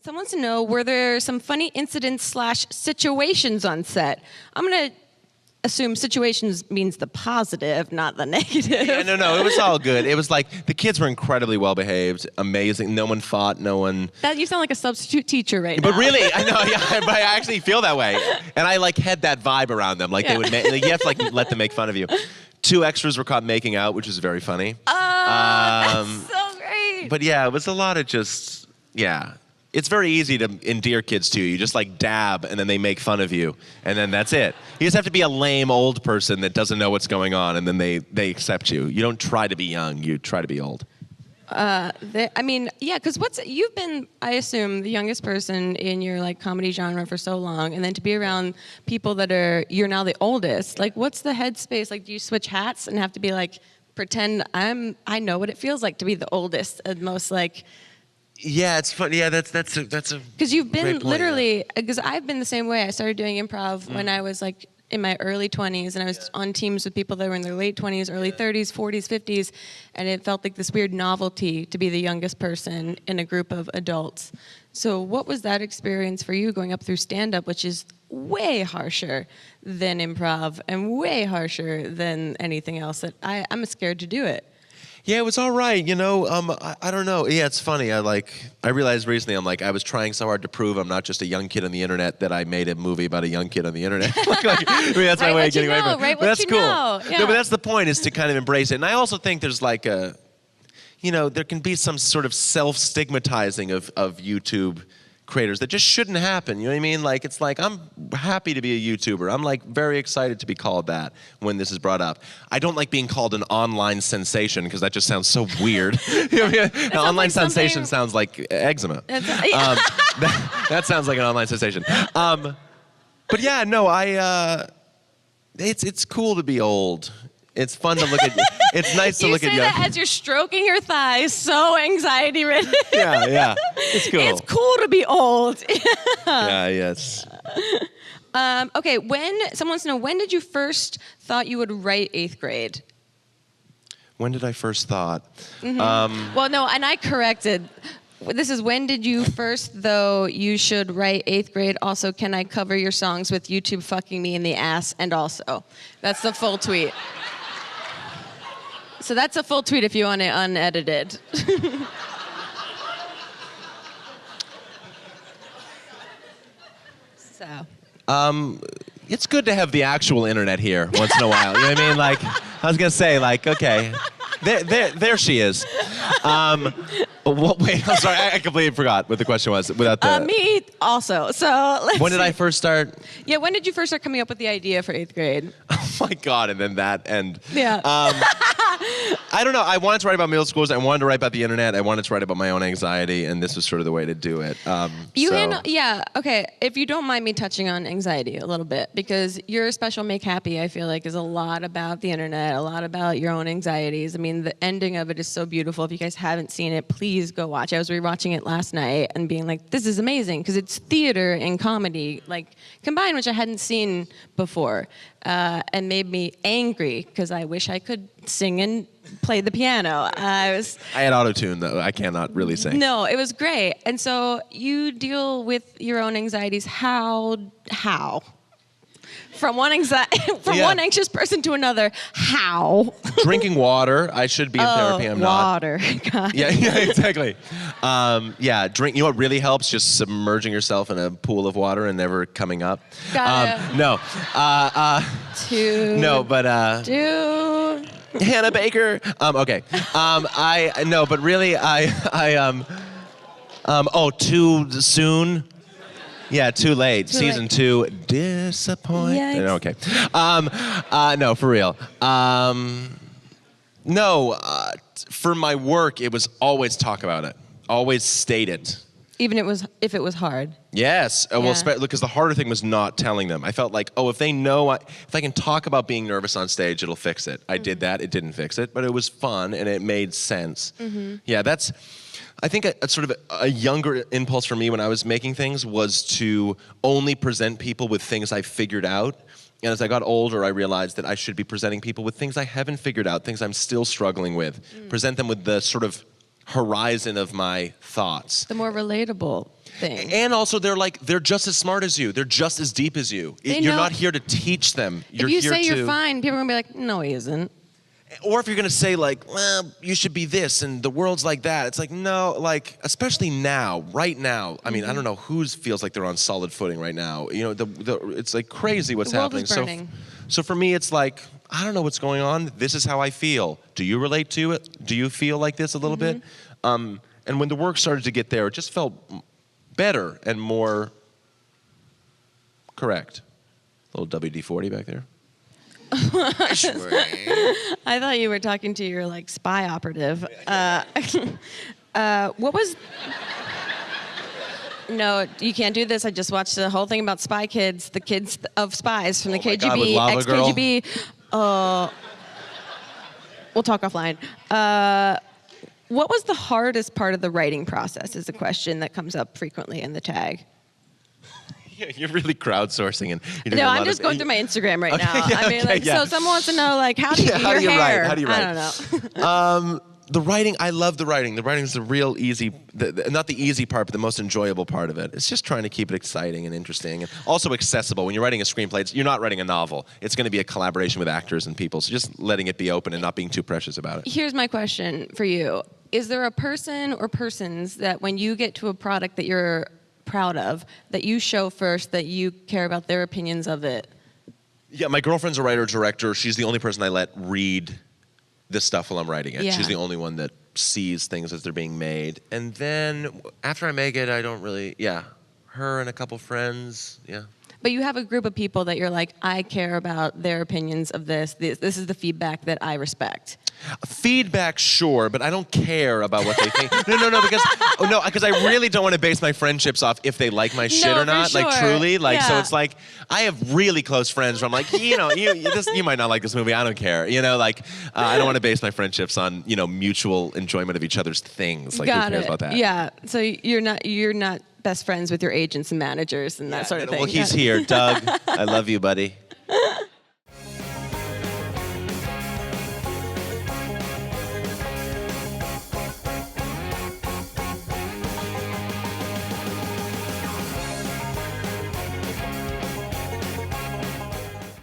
Someone wants to know, were there some funny incidents / situations on set? I'm going to assume situations means the positive, not the negative. Yeah, no, it was all good. It was like the kids were incredibly well behaved, amazing. No one fought, no one. You sound like a substitute teacher right now. But really, I know, yeah, but I actually feel that way. And I like had that vibe around them. Like they would, like, you have to like let them make fun of you. 2 extras were caught making out, which was very funny. That's so great. But yeah, it was a lot of just, yeah. It's very easy to endear kids to you. You just like dab and then they make fun of you. And then that's it. You just have to be a lame old person that doesn't know what's going on and then they accept you. You don't try to be young, you try to be old. Because you've been, I assume, the youngest person in your like comedy genre for so long, and then to be around people you're now the oldest. Like, what's the headspace? Like, do you switch hats and have to be like, pretend I know what it feels like to be the oldest and most like. Yeah, it's funny. Yeah, that's a because you've been great point, literally because I've been the same way. I started doing improv when I was like in my early 20s, and I was on teams with people that were in their late 20s, early 30s, 40s, 50s, and it felt like this weird novelty to be the youngest person in a group of adults. So what was that experience for you going up through stand-up, which is way harsher than improv and way harsher than anything else that I'm scared to do it. Yeah, it was all right. You know, I don't know. Yeah, it's funny. I realized recently, I was trying so hard to prove I'm not just a young kid on the internet that I made a movie about a young kid on the internet. That's my way of getting away from it. Right, but that's cool. Yeah. No, but that's the point, is to kind of embrace it. And I also think there's like there can be some sort of self-stigmatizing of YouTube creators that just shouldn't happen. You know what I mean? Like, it's like, I'm happy to be a YouTuber. I'm like very excited to be called that when this is brought up. I don't like being called an online sensation because that just sounds so weird. An online sensation sounds like eczema. That sounds like an online sensation. But yeah, no, it's cool to be old. It's fun to look at. It's nice to look at you. You say that as you're stroking your thighs, so anxiety-ridden. Yeah. It's cool. It's cool to be old. Yeah, yes. Okay, someone wants to know, when did you first thought you would write 8th grade? When did I first thought? Mm-hmm. Well, no, and I corrected. This is, when did you first, though, you should write 8th grade? Also, can I cover your songs with YouTube fucking me in the ass? And also. That's the full tweet. So that's a full tweet if you want it unedited. So. It's good to have the actual internet here once in a while. You know what I mean? Like, I was gonna say, like, okay, there she is. Wait, I'm sorry, I completely forgot what the question was. Without the me also. So when did I first start? Yeah, when did you first start coming up with the idea for 8th grade? Oh my God! And then that, and yeah. I don't know. I wanted to write about middle schools. I wanted to write about the internet. I wanted to write about my own anxiety, and this was sort of the way to do it. Yeah. Okay. If you don't mind me touching on anxiety a little bit, because your special Make Happy, I feel like, is a lot about the internet, a lot about your own anxieties. I mean, the ending of it is so beautiful. If you guys haven't seen it, please go watch it. I was rewatching it last night and being like, this is amazing, because it's theater and comedy, like, combined, which I hadn't seen before, and made me angry because I wish I could sing and play the piano. I had auto-tune, though. I cannot really sing. No, it was great. And so you deal with your own anxieties. How? From one anxious person to another, how? Drinking water. I should be in therapy. I'm water. not. Water. Yeah, exactly. Drink. You know what really helps? Just submerging yourself in a pool of water and never coming up. No. No, but. Dude. Hannah Baker. Okay. But really, too soon. Yeah, too late. Season 2, disappoint. Yikes. Okay. No, for real. For my work, it was always talk about it. Always state it. Even if it was hard. Yes. Well, because the harder thing was not telling them. I felt like, if they know, if I can talk about being nervous on stage, it'll fix it. I did that. It didn't fix it, but it was fun and it made sense. Mm-hmm. Yeah, I think a sort of a younger impulse for me when I was making things was to only present people with things I figured out. And as I got older, I realized that I should be presenting people with things I haven't figured out, things I'm still struggling with. Present them with the sort of horizon of my thoughts. The more relatable. thing. And also, they're just as smart as you. They're just as deep as you. You're know, not here to teach them. You're if you here say to, you're fine, people are gonna be like, no, he isn't. Or if you're gonna say like, well, you should be this and the world's like that. It's like, no, like, especially now, right now. I mean, I don't know who feels like they're on solid footing right now. You know, it's like crazy what's The world happening. is burning. So for me, it's like, I don't know what's going on. This is how I feel. Do you relate to it? Do you feel like this a little bit? And when the work started to get there, it just felt better and more correct. A little WD-40 back there. I thought you were talking to your like spy operative. What was? No, you can't do this. I just watched the whole thing about Spy Kids, the kids of spies from the my God, with KGB, Lava Girl? ex-KGB. We'll talk offline. What was the hardest part of the writing process? Is a question that comes up frequently in the tag. Yeah, you're really crowdsourcing, and you're doing No, a I'm lot just of, going through my Instagram right Okay, now. yeah, I mean, okay, like, yeah. so someone wants to know, like, how do you how your do you hair? write? How do you write? I don't know. The writing, I love the writing. The writing is the real easy, not the easy part, but the most enjoyable part of it. It's just trying to keep it exciting and interesting and also accessible. When you're writing a screenplay, you're not writing a novel. It's going to be a collaboration with actors and people. So just letting it be open and not being too precious about it. Here's my question for you. Is there a person or persons that when you get to a product that you're proud of, that you show first, that you care about their opinions of it? Yeah, my girlfriend's a writer-director. She's the only person I let read this stuff while I'm writing it. Yeah. She's the only one that sees things as they're being made. And then after I make it, I don't really, her and a couple friends, But you have a group of people that you're like, I care about their opinions of this. This is the feedback that I respect. Feedback, sure, but I don't care about what they think. No, because I really don't want to base my friendships off if they like my shit or not. For Like sure. truly, like so Yeah. it's like I have really close friends where I'm like, you might not like this movie. I don't care. I don't want to base my friendships on mutual enjoyment of each other's things. Like Got who cares it. about that? Yeah. So you're not best friends with your agents and managers and that sort of thing. Well, he's here, Doug. I love you, buddy.